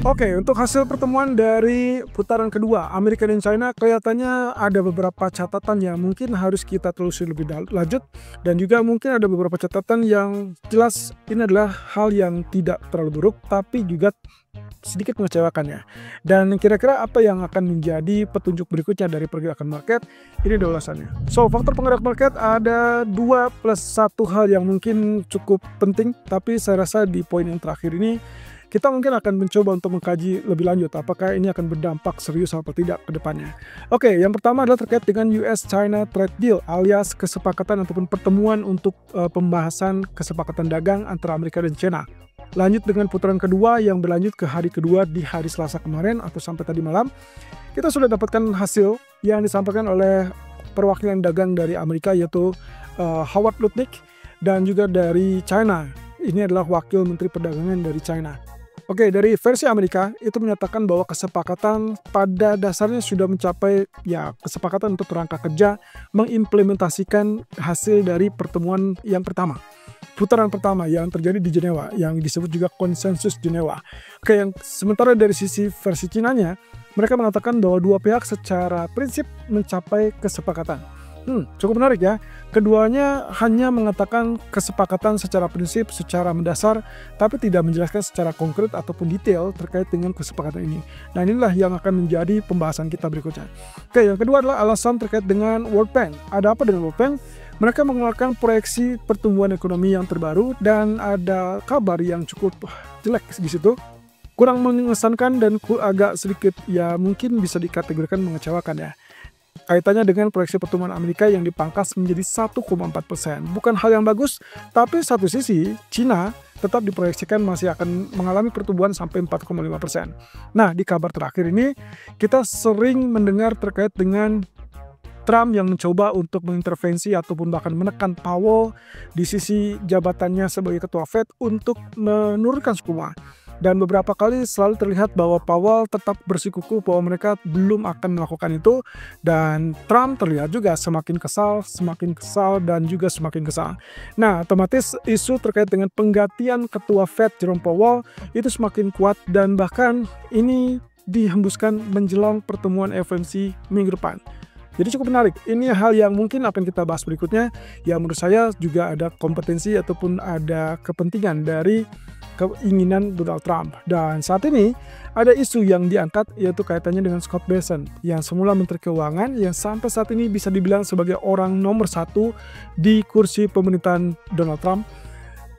Oke, untuk hasil pertemuan dari putaran kedua Amerika dan China kelihatannya ada beberapa catatan yang mungkin harus kita telusuri lebih lanjut, dan juga mungkin ada beberapa catatan yang jelas ini adalah hal yang tidak terlalu buruk tapi juga sedikit mengecewakan ya. Dan kira-kira apa yang akan menjadi petunjuk berikutnya dari pergerakan market? Ini ada ulasannya. So, faktor penggerak market ada 2 plus 1 hal yang mungkin cukup penting, tapi saya rasa di poin yang terakhir ini kita mungkin akan mencoba untuk mengkaji lebih lanjut apakah ini akan berdampak serius atau tidak ke depannya. Oke, yang pertama adalah terkait dengan US-China Trade Deal alias kesepakatan ataupun pertemuan untuk pembahasan kesepakatan dagang antara Amerika dan China. Lanjut dengan putaran kedua yang berlanjut ke hari kedua di hari Selasa kemarin atau sampai tadi malam, kita sudah dapatkan hasil yang disampaikan oleh perwakilan dagang dari Amerika yaitu Howard Lutnick, dan juga dari China. Ini adalah wakil menteri perdagangan dari China. Oke, dari versi Amerika itu menyatakan bahwa kesepakatan pada dasarnya sudah mencapai kesepakatan untuk kerangka kerja mengimplementasikan hasil dari pertemuan yang pertama. Putaran pertama yang terjadi di Jenewa yang disebut juga konsensus Jenewa. Oke, yang sementara dari sisi versi Cinanya, mereka mengatakan bahwa dua pihak secara prinsip mencapai kesepakatan. Cukup menarik ya. Keduanya hanya mengatakan kesepakatan secara prinsip, secara mendasar, tapi tidak menjelaskan secara konkret ataupun detail terkait dengan kesepakatan ini. Nah, inilah yang akan menjadi pembahasan kita berikutnya. Oke, yang kedua adalah alasan terkait dengan World Bank. Ada apa dengan World Bank? Mereka mengeluarkan proyeksi pertumbuhan ekonomi yang terbaru dan ada kabar yang cukup jelek di situ. Kurang mengesankan dan agak sedikit mungkin bisa dikategorikan mengecewakan ya. Kaitannya dengan proyeksi pertumbuhan Amerika yang dipangkas menjadi 1,4%. Bukan hal yang bagus, tapi satu sisi Cina tetap diproyeksikan masih akan mengalami pertumbuhan sampai 4,5%. Nah, di kabar terakhir ini kita sering mendengar terkait dengan Trump yang mencoba untuk mengintervensi ataupun bahkan menekan Powell di sisi jabatannya sebagai ketua Fed untuk menurunkan suku bunga. Dan beberapa kali selalu terlihat bahwa Powell tetap bersikukuh bahwa mereka belum akan melakukan itu, dan Trump terlihat juga semakin kesal, dan juga semakin kesal. Nah, otomatis isu terkait dengan penggantian ketua Fed Jerome Powell itu semakin kuat, dan bahkan ini dihembuskan menjelang pertemuan FOMC minggu depan. Jadi cukup menarik. Ini hal yang mungkin akan kita bahas berikutnya. Ya, menurut saya juga ada kompetensi ataupun ada kepentingan dari keinginan Donald Trump. Dan saat ini ada isu yang diangkat yaitu kaitannya dengan Scott Bessent yang semula Menteri Keuangan yang sampai saat ini bisa dibilang sebagai orang nomor 1 di kursi pemerintahan Donald Trump,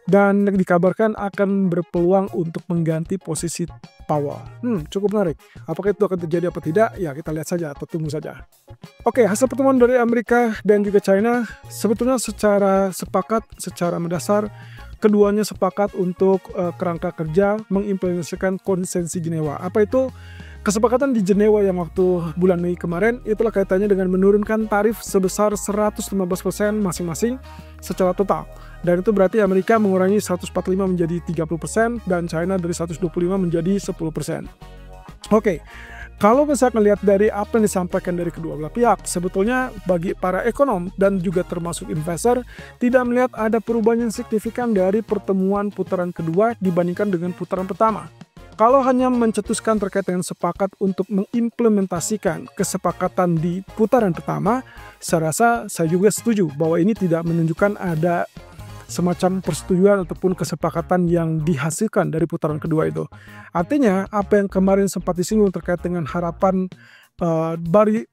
dan dikabarkan akan berpeluang untuk mengganti posisi Powell. Cukup menarik. Apakah itu akan terjadi apa tidak? Ya, kita lihat saja atau tunggu saja. Oke, hasil pertemuan dari Amerika dan juga China sebetulnya secara mendasar keduanya sepakat untuk kerangka kerja mengimplementasikan konsensus Jenewa. Apa itu? Kesepakatan di Jenewa yang waktu bulan Mei kemarin itulah kaitannya dengan menurunkan tarif sebesar 115% masing-masing secara total. Dan itu berarti Amerika mengurangi 145 menjadi 30% dan China dari 125 menjadi 10%. Oke. Kalau misalnya melihat dari apa yang disampaikan dari kedua belah pihak, sebetulnya bagi para ekonom dan juga termasuk investor tidak melihat ada perubahan yang signifikan dari pertemuan putaran kedua dibandingkan dengan putaran pertama. Kalau hanya mencetuskan terkait dengan sepakat untuk mengimplementasikan kesepakatan di putaran pertama, saya rasa saya juga setuju bahwa ini tidak menunjukkan ada semacam persetujuan ataupun kesepakatan yang dihasilkan dari putaran kedua itu. Artinya apa yang kemarin sempat disinggung terkait dengan harapan dari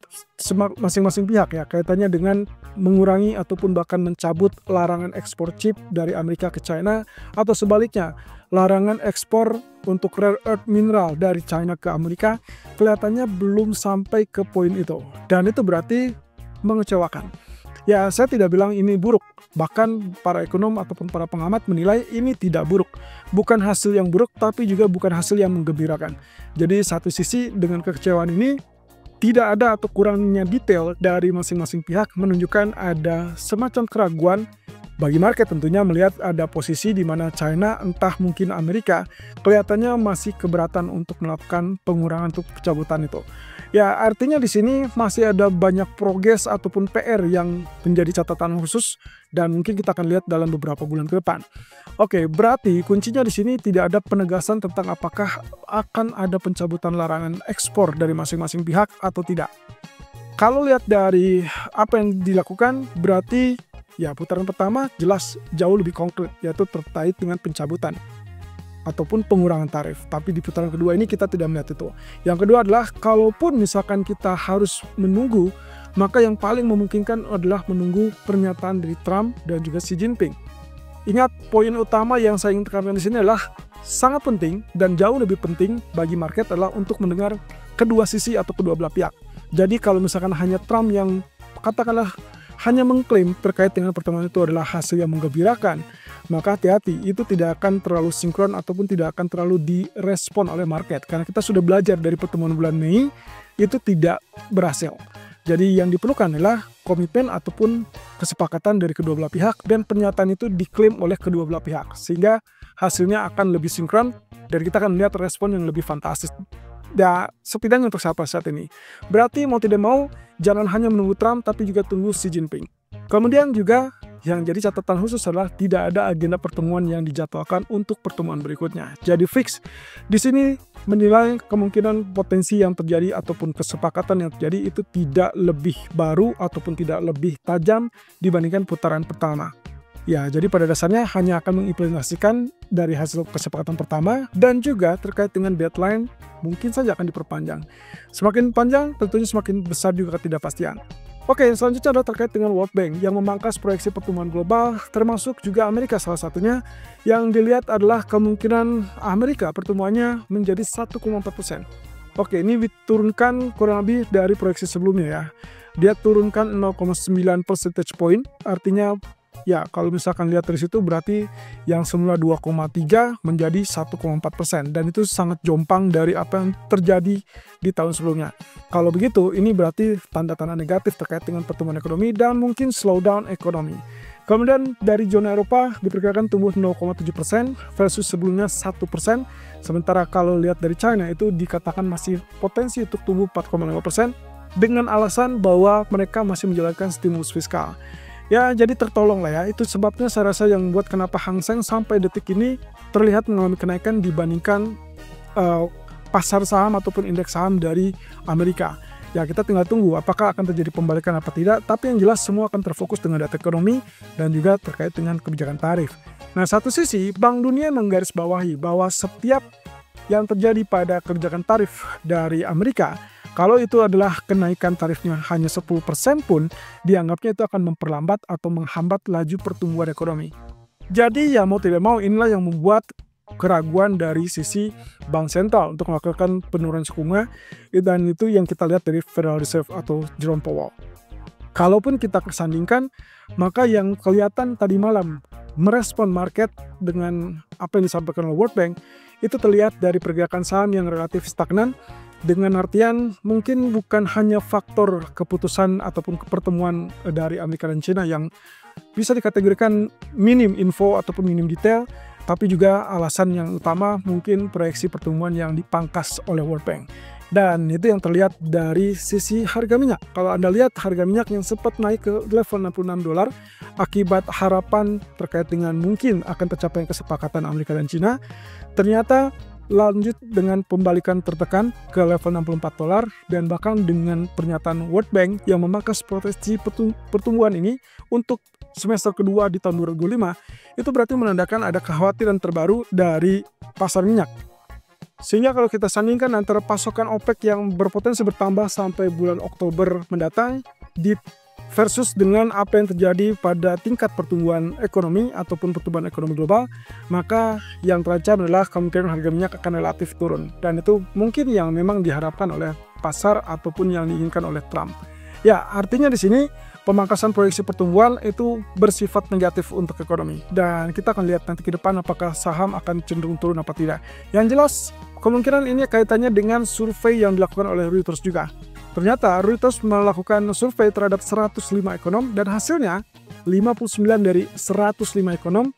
masing-masing pihak ya, kaitannya dengan mengurangi ataupun bahkan mencabut larangan ekspor chip dari Amerika ke China, atau sebaliknya larangan ekspor untuk rare earth mineral dari China ke Amerika, kelihatannya belum sampai ke poin itu, dan itu berarti mengecewakan. Ya, saya tidak bilang ini buruk. Bahkan para ekonom ataupun para pengamat menilai ini tidak buruk. Bukan hasil yang buruk, tapi juga bukan hasil yang menggembirakan. Jadi satu sisi dengan kekecewaan ini, tidak ada atau kurangnya detail dari masing-masing pihak menunjukkan ada semacam keraguan Bagi market tentunya melihat ada posisi di mana China, entah mungkin Amerika, kelihatannya masih keberatan untuk melakukan pengurangan untuk pencabutan itu. Ya, artinya di sini masih ada banyak progres ataupun PR yang menjadi catatan khusus dan mungkin kita akan lihat dalam beberapa bulan ke depan. Oke, berarti kuncinya di sini tidak ada penegasan tentang apakah akan ada pencabutan larangan ekspor dari masing-masing pihak atau tidak. Kalau lihat dari apa yang dilakukan, berarti ya putaran pertama jelas jauh lebih konkret, yaitu terkait dengan pencabutan ataupun pengurangan tarif. Tapi di putaran kedua ini kita tidak melihat itu. Yang kedua adalah kalaupun misalkan kita harus menunggu, maka yang paling memungkinkan adalah menunggu pernyataan dari Trump dan juga Xi Jinping. Ingat, poin utama yang saya ingin tekankan di sini adalah sangat penting dan jauh lebih penting bagi market adalah untuk mendengar kedua sisi atau kedua belah pihak. Jadi kalau misalkan hanya Trump yang katakanlah hanya mengklaim terkait dengan pertemuan itu adalah hasil yang menggembirakan, maka hati-hati, itu tidak akan terlalu sinkron ataupun tidak akan terlalu direspon oleh market. Karena kita sudah belajar dari pertemuan bulan Mei, itu tidak berhasil. Jadi yang diperlukan adalah komitmen ataupun kesepakatan dari kedua belah pihak dan pernyataan itu diklaim oleh kedua belah pihak. Sehingga hasilnya akan lebih sinkron dan kita akan melihat respon yang lebih fantastis. Ya, setidaknya untuk saat ini. Berarti mau tidak mau, jangan hanya menunggu Trump, tapi juga tunggu Xi Jinping. Kemudian juga yang jadi catatan khusus adalah tidak ada agenda pertemuan yang dijadwalkan untuk pertemuan berikutnya. Jadi fix. Di sini menilai kemungkinan potensi yang terjadi ataupun kesepakatan yang terjadi itu tidak lebih baru ataupun tidak lebih tajam dibandingkan putaran pertama. Ya, jadi pada dasarnya hanya akan mengimplementasikan dari hasil kesepakatan pertama dan juga terkait dengan deadline mungkin saja akan diperpanjang. Semakin panjang tentunya semakin besar juga ketidakpastian. Oke, selanjutnya adalah terkait dengan World Bank yang memangkas proyeksi pertumbuhan global termasuk juga Amerika salah satunya yang dilihat adalah kemungkinan Amerika pertumbuhannya menjadi 1,4%. Oke, ini diturunkan kurang lebih dari proyeksi sebelumnya ya. Dia turunkan 0,9 percentage point, artinya ya, kalau misalkan lihat dari situ berarti yang semula 2,3 menjadi 1,4% dan itu sangat jompang dari apa yang terjadi di tahun sebelumnya. Kalau begitu, ini berarti tanda-tanda negatif terkait dengan pertumbuhan ekonomi dan mungkin slowdown ekonomi. Kemudian dari zona Eropa diperkirakan tumbuh 0,7% versus sebelumnya 1%. Sementara kalau lihat dari China itu dikatakan masih potensi untuk tumbuh 4,5% dengan alasan bahwa mereka masih menjalankan stimulus fiskal. Ya, jadi tertolong lah ya. Itu sebabnya saya rasa yang membuat kenapa Hang Seng sampai detik ini terlihat mengalami kenaikan dibandingkan pasar saham ataupun indeks saham dari Amerika. Ya, kita tinggal tunggu apakah akan terjadi pembalikan apa tidak. Tapi yang jelas semua akan terfokus dengan data ekonomi dan juga terkait dengan kebijakan tarif. Nah, satu sisi Bank Dunia menggarisbawahi bahwa setiap yang terjadi pada kebijakan tarif dari Amerika, kalau itu adalah kenaikan tarifnya hanya 10% pun, dianggapnya itu akan memperlambat atau menghambat laju pertumbuhan ekonomi. Jadi ya mau tidak mau inilah yang membuat keraguan dari sisi Bank Sentral untuk melakukan penurunan suku bunga, dan itu yang kita lihat dari Federal Reserve atau Jerome Powell. Kalaupun kita kesandingkan, maka yang kelihatan tadi malam merespon market dengan apa yang disampaikan oleh World Bank, itu terlihat dari pergerakan saham yang relatif stagnan. Dengan artian mungkin bukan hanya faktor keputusan ataupun pertemuan dari Amerika dan China yang bisa dikategorikan minim info ataupun minim detail, tapi juga alasan yang utama mungkin proyeksi pertumbuhan yang dipangkas oleh World Bank. Dan itu yang terlihat dari sisi harga minyak. Kalau Anda lihat harga minyak yang sempat naik ke level $66 akibat harapan terkait dengan mungkin akan tercapai kesepakatan Amerika dan China, ternyata lanjut dengan pembalikan tertekan ke level $64 dan bahkan dengan pernyataan World Bank yang memangkas proyeksi pertumbuhan ini untuk semester kedua di tahun 2025, itu berarti menandakan ada kekhawatiran terbaru dari pasar minyak. Sehingga kalau kita sandingkan antara pasokan OPEC yang berpotensi bertambah sampai bulan Oktober mendatang versus dengan apa yang terjadi pada tingkat pertumbuhan ekonomi ataupun pertumbuhan ekonomi global, maka yang terancam adalah kemungkinan harga minyak akan relatif turun. Dan itu mungkin yang memang diharapkan oleh pasar ataupun yang diinginkan oleh Trump. Ya, artinya di sini pemangkasan proyeksi pertumbuhan itu bersifat negatif untuk ekonomi. Dan kita akan lihat nanti ke depan apakah saham akan cenderung turun apa tidak. Yang jelas, kemungkinan ini kaitannya dengan survei yang dilakukan oleh Reuters juga. Ternyata Reuters melakukan survei terhadap 105 ekonom dan hasilnya 59 dari 105 ekonom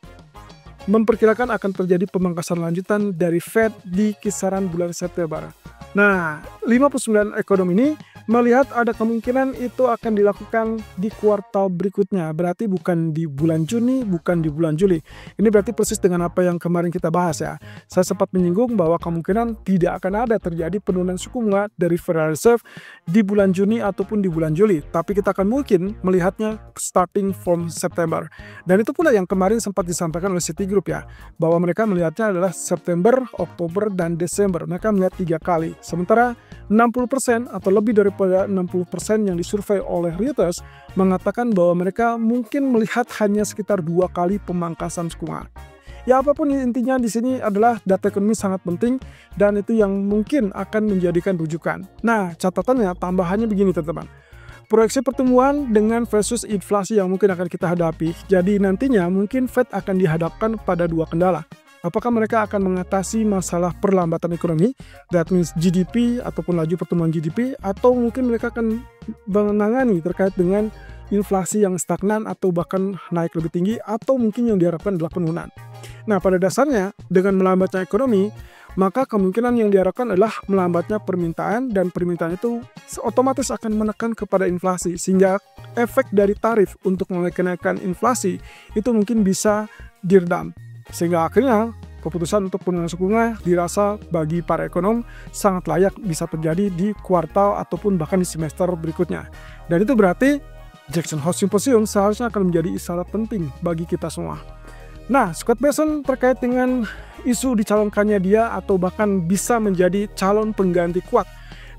memperkirakan akan terjadi pemangkasan lanjutan dari Fed di kisaran bulan September. Nah, 59 ekonom ini melihat ada kemungkinan itu akan dilakukan di kuartal berikutnya. Berarti bukan di bulan Juni, bukan di bulan Juli. Ini berarti persis dengan apa yang kemarin kita bahas ya. Saya sempat menyinggung bahwa kemungkinan tidak akan ada terjadi penurunan suku bunga dari Federal Reserve di bulan Juni ataupun di bulan Juli. Tapi kita akan mungkin melihatnya starting from September. Dan itu pula yang kemarin sempat disampaikan oleh Citigroup ya. Bahwa mereka melihatnya adalah September, Oktober, dan Desember. Mereka melihat 3 kali. Sementara 60% atau lebih daripada 60% yang disurvei oleh Reuters mengatakan bahwa mereka mungkin melihat hanya sekitar 2 kali pemangkasan suku bunga. Ya apapun intinya di sini adalah data ekonomi sangat penting dan itu yang mungkin akan menjadikan rujukan. Nah, catatannya tambahannya begini teman-teman. Proyeksi pertumbuhan dengan versus inflasi yang mungkin akan kita hadapi. Jadi nantinya mungkin Fed akan dihadapkan pada 2 kendala. Apakah mereka akan mengatasi masalah perlambatan ekonomi, that means GDP ataupun laju pertumbuhan GDP, atau mungkin mereka akan menangani terkait dengan inflasi yang stagnan atau bahkan naik lebih tinggi, atau mungkin yang diharapkan adalah penurunan. Nah, pada dasarnya dengan melambatnya ekonomi, maka kemungkinan yang diharapkan adalah melambatnya permintaan, dan permintaan itu otomatis akan menekan kepada inflasi, sehingga efek dari tarif untuk menaikkan inflasi itu mungkin bisa diredam. Sehingga akhirnya keputusan untuk penurunan suku bunga dirasa bagi para ekonom sangat layak bisa terjadi di kuartal ataupun bahkan di semester berikutnya. Dan itu berarti Jackson Hole Symposium seharusnya akan menjadi isyarat penting bagi kita semua. Nah, Scott Bessent terkait dengan isu dicalonkannya dia atau bahkan bisa menjadi calon pengganti kuat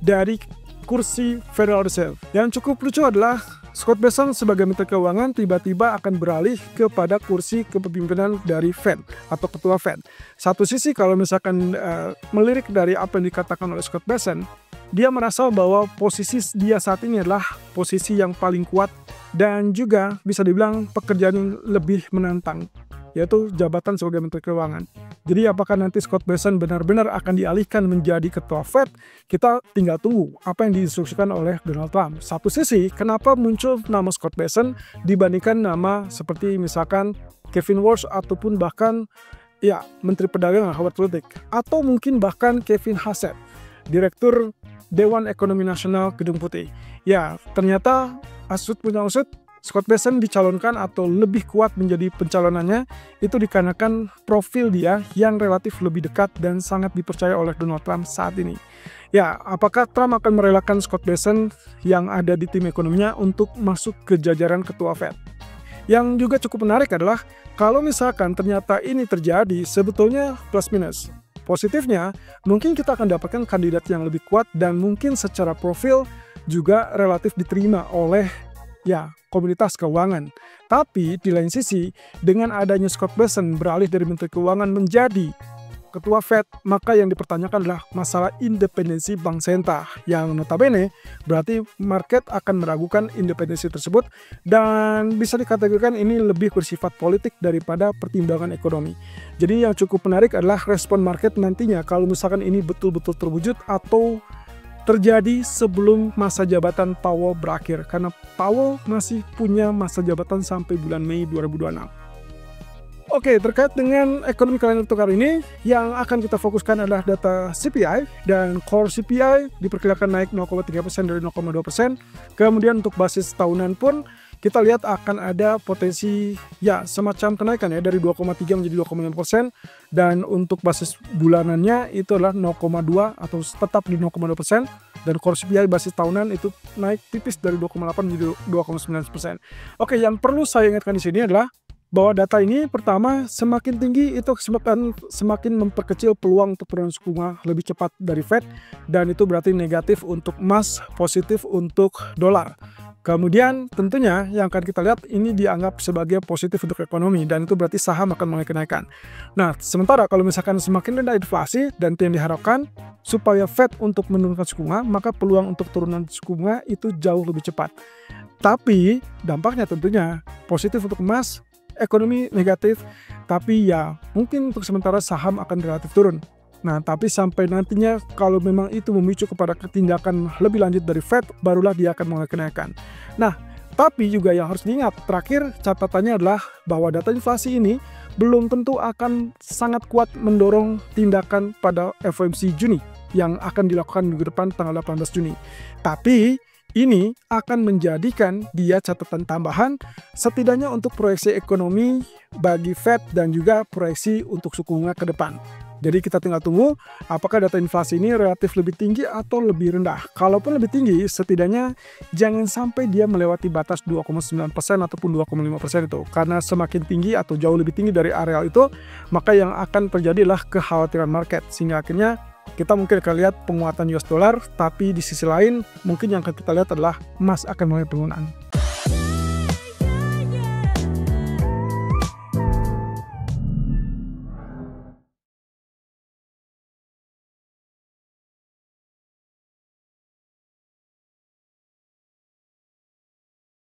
dari kursi Federal Reserve. Yang cukup lucu adalah Scott Bessent sebagai Menteri Keuangan tiba-tiba akan beralih kepada kursi kepemimpinan dari Fed atau ketua Fed. Satu sisi kalau misalkan melirik dari apa yang dikatakan oleh Scott Bessent, dia merasa bahwa posisi dia saat ini adalah posisi yang paling kuat dan juga bisa dibilang pekerjaan yang lebih menantang, yaitu jabatan sebagai Menteri Keuangan. Jadi apakah nanti Scott Bessent benar-benar akan dialihkan menjadi ketua Fed? Kita tinggal tunggu apa yang diinstruksikan oleh Donald Trump. Satu sisi, kenapa muncul nama Scott Bessent dibandingkan nama seperti misalkan Kevin Walsh ataupun bahkan ya Menteri Perdagangan Howard Lutnick, atau mungkin bahkan Kevin Hassett, Direktur Dewan Ekonomi Nasional Gedung Putih. Ya, ternyata asut punya usut, Scott Bessent dicalonkan atau lebih kuat menjadi pencalonannya itu dikarenakan profil dia yang relatif lebih dekat dan sangat dipercaya oleh Donald Trump saat ini. Ya, apakah Trump akan merelakan Scott Bessent yang ada di tim ekonominya untuk masuk ke jajaran ketua Fed? Yang juga cukup menarik adalah kalau misalkan ternyata ini terjadi, sebetulnya plus minus. Positifnya, mungkin kita akan dapatkan kandidat yang lebih kuat dan mungkin secara profil juga relatif diterima oleh ya komunitas keuangan. Tapi di lain sisi, dengan adanya Scott Bessent beralih dari Menteri Keuangan menjadi ketua Fed, maka yang dipertanyakan adalah masalah independensi bank sentral yang notabene berarti market akan meragukan independensi tersebut dan bisa dikategorikan ini lebih bersifat politik daripada pertimbangan ekonomi. Jadi yang cukup menarik adalah respon market nantinya kalau misalkan ini betul-betul terwujud atau terjadi sebelum masa jabatan Powell berakhir, karena Powell masih punya masa jabatan sampai bulan Mei 2026. Oke, terkait dengan ekonomi kalender tukar ini, yang akan kita fokuskan adalah data CPI, dan core CPI diperkirakan naik 0,3% dari 0,2%. Kemudian untuk basis tahunan pun, kita lihat akan ada potensi ya semacam kenaikan ya dari 2,3 menjadi 2,9%, dan untuk basis bulanannya itu adalah 0,2 atau tetap di 0,2%, dan core CPI basis tahunan itu naik tipis dari 2,8 menjadi 2,9%. Oke, yang perlu saya ingatkan di sini adalah bahwa data ini pertama semakin tinggi itu semakin memperkecil peluang untuk penurunan suku bunga lebih cepat dari Fed, dan itu berarti negatif untuk emas, positif untuk dolar. Kemudian tentunya yang akan kita lihat ini dianggap sebagai positif untuk ekonomi, dan itu berarti saham akan mulai kenaikan. Nah, sementara kalau misalkan semakin rendah inflasi dan yang diharapkan supaya Fed untuk menurunkan suku bunga, maka peluang untuk turunan suku bunga itu jauh lebih cepat. Tapi dampaknya tentunya positif untuk emas, ekonomi negatif, tapi ya mungkin untuk sementara saham akan relatif turun. Nah, tapi sampai nantinya kalau memang itu memicu kepada tindakan lebih lanjut dari Fed, barulah dia akan mulai kenaikan. Nah, Tapi juga yang harus diingat, terakhir catatannya adalah bahwa data inflasi ini belum tentu akan sangat kuat mendorong tindakan pada FOMC Juni yang akan dilakukan minggu depan tanggal 18 Juni. Tapi ini akan menjadikan dia catatan tambahan setidaknya untuk proyeksi ekonomi bagi Fed dan juga proyeksi untuk suku bunga ke depan. Jadi kita tinggal tunggu apakah data inflasi ini relatif lebih tinggi atau lebih rendah. Kalaupun lebih tinggi, setidaknya jangan sampai dia melewati batas 2,9% ataupun 2,5% itu. Karena semakin tinggi atau jauh lebih tinggi dari areal itu, maka yang akan terjadi adalah kekhawatiran market. Sehingga akhirnya kita mungkin akan lihat penguatan US dollar, tapi di sisi lain mungkin yang akan kita lihat adalah emas akan mulai penurunan.